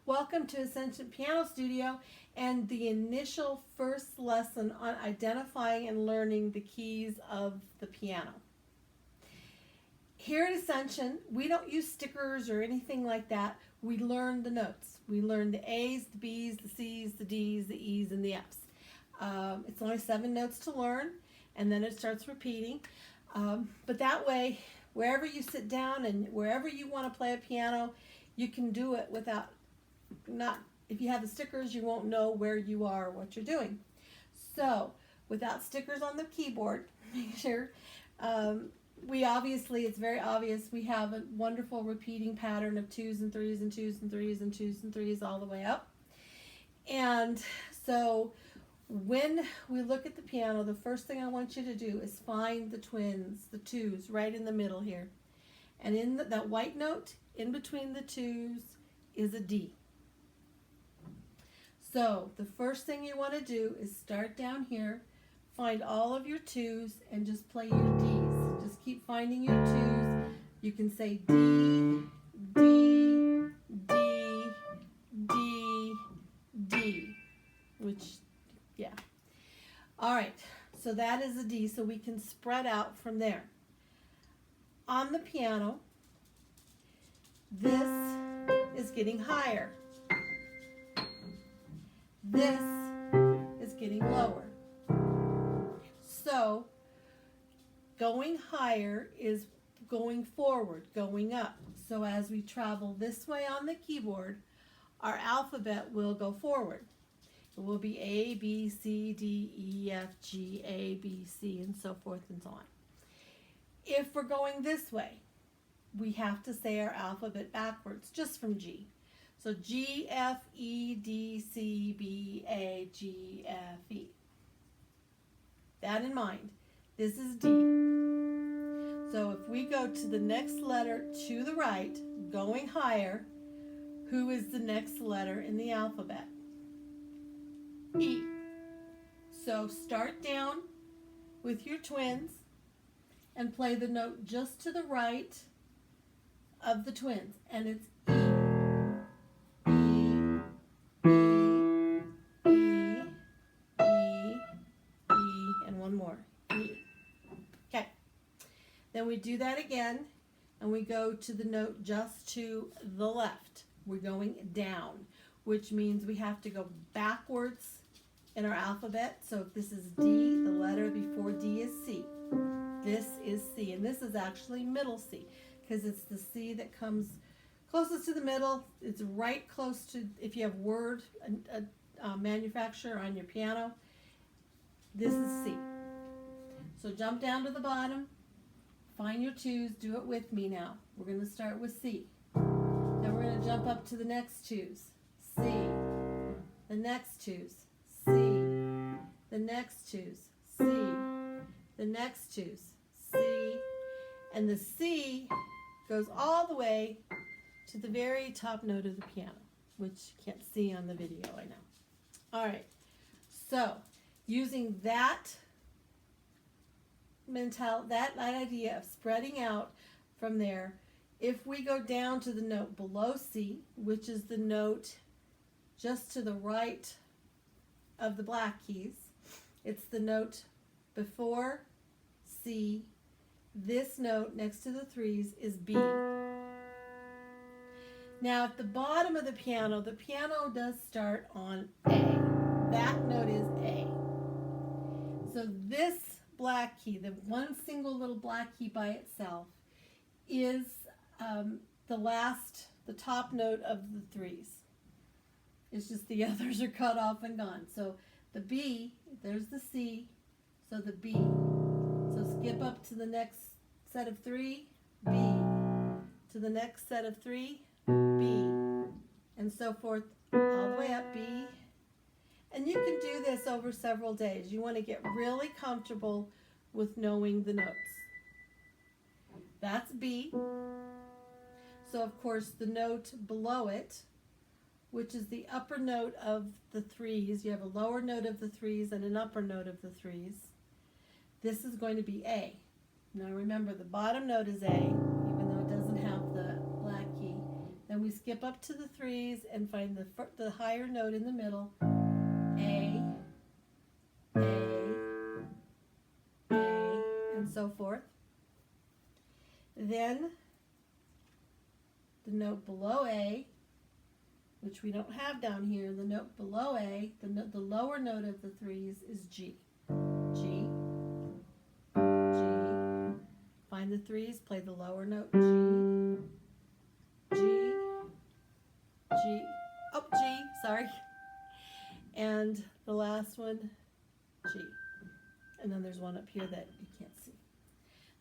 Welcome to Ascension Piano Studio and the initial first lesson on identifying and learning the keys of the piano. Here at Ascension, we don't use stickers or anything like that. We learn the notes. We learn the A's, the B's, the C's, the D's, the E's, and the F's. It's only 7 notes to learn, and then it starts repeating. But that way, wherever you sit down and wherever you want to play a piano, you can do it without if you have the stickers, you won't know where you are or what you're doing. So, without stickers on the keyboard, make sure, it's very obvious, we have a wonderful repeating pattern of 2s and 3s and 2s and 3s and 2s and 3s all the way up. And so, when we look at the piano, the first thing I want you to do is find the twins, the 2s, right in the middle here. And in that white note, in between the 2s, is a D. So the first thing you want to do is start down here, find all of your 2s, and just play your Ds. Just keep finding your 2s. You can say D, D, D, D, D, which, yeah. All right, so that is a D, so we can spread out from there. On the piano, this is getting higher. This is getting lower. So, going higher is going forward, going up. So as we travel this way on the keyboard, our alphabet will go forward. It will be A, B, C, D, E, F, G, A, B, C, and so forth and so on. If we're going this way, we have to say our alphabet backwards, just from G. So G, F, E, D, C, B, A, G, F, E. That in mind. This is D. So if we go to the next letter to the right, going higher, who is the next letter in the alphabet? E. So start down with your twins and play the note just to the right of the twins. And it's E. Then we do that again, and we go to the note just to the left. We're going down, which means we have to go backwards in our alphabet. So if this is D, the letter before D is C. This is C, and this is actually middle C, because it's the C that comes closest to the middle. It's right close to, if you have word manufacturer on your piano, this is C. So jump down to the bottom. Find your 2s, do it with me now. We're going to start with C. Then we're going to jump up to the next 2s. C. The next 2s. C. The next 2s. C. The next 2s. C. And the C goes all the way to the very top note of the piano, which you can't see on the video, I know. All right. So, using that that idea of spreading out from there, if we go down to the note below C, which is the note just to the right of the black keys, it's the note before C. This note next to the 3s is B. Now at the bottom of the piano does start on A. That note is A. So this black key, the one single little black key by itself, is the top note of the 3s. It's just the others are cut off and gone. So the B, there's the C, so the B. So skip up to the next set of 3, B. To the next set of 3, B. And so forth, all the way up, B. And you can do this over several days. You want to get really comfortable with knowing the notes. That's B. So of course the note below it, which is the upper note of the 3s, you have a lower note of the 3s and an upper note of the 3s. This is going to be A. Now remember, the bottom note is A, even though it doesn't have the black key. Then we skip skip up to the threes and find the higher note in the middle. A, and so forth. Then the note below A, which we don't have down here, the note below A, the lower note of the threes is G. G, G. Find the threes, play the lower note G, G, G, oh, G, sorry. And the last one, G. And then there's one up here that you can't see.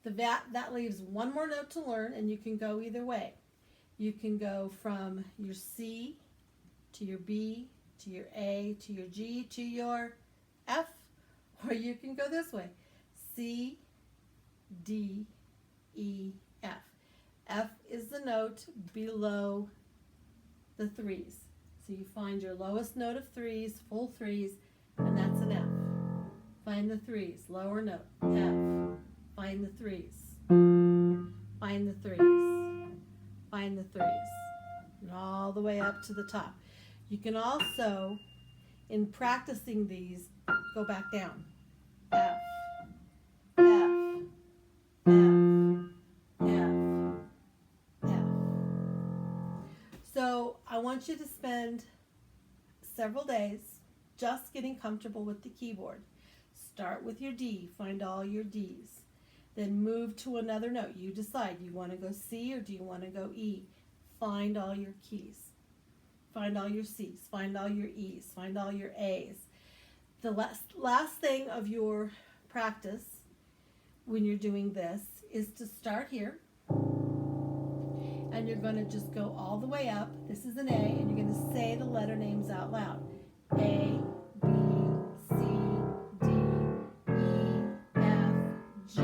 That leaves one more note to learn, and you can go either way. You can go from your C to your B to your A to your G to your F, or you can go this way. C, D, E, F. F is the note below the threes. So you find your lowest note of threes, full threes, and that's an F. Find the threes, lower note, F. Find the threes. Find the threes. Find the threes. And all the way up to the top. You can also, in practicing these, go back down. F, F, F, F, F. So I want you to spend several days just getting comfortable with the keyboard. Start with your D, find all your Ds. Then move to another note. You decide, you want to go C or do you want to go E? Find all your keys. Find all your C's, find all your E's, find all your A's. The last thing of your practice when you're doing this is to start here, and you're going to just go all the way up. This is an A, and you're going to say the letter names out loud. A, B, C, D, E, F, G,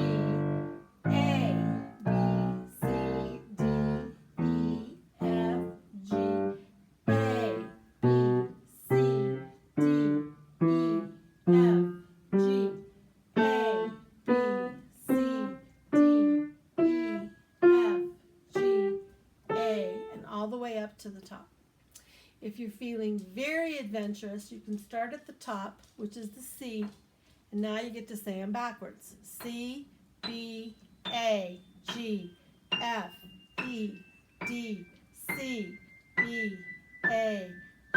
A, B, C, D, E, F, G, A, B, C, D, E, F, G, A, B, C, D, E, F, G, A, and all the way up to the top. If you're feeling very adventurous, you can start at the top, which is the C, and now you get to say them backwards. C, B, A, G, F, E, D, C, B, A,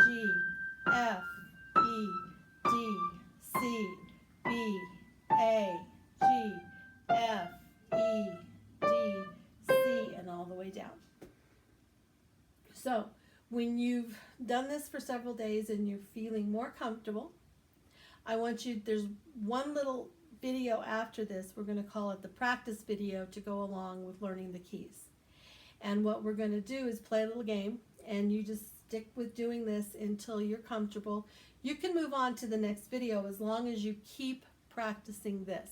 G, F, E, D, C, B, A, G, F, E, D, C, and all the way down. So, when you've done this for several days and you're feeling more comfortable, I want you, there's one little video after this, we're going to call it the practice video to go along with learning the keys. And what we're going to do is play a little game, and you just stick with doing this until you're comfortable. You can move on to the next video as long as you keep practicing this.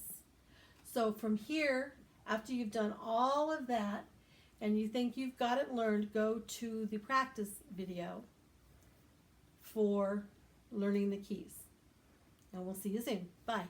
So from here, after you've done all of that and you think you've got it learned, go to the practice video for learning the keys. And we'll see you soon. Bye.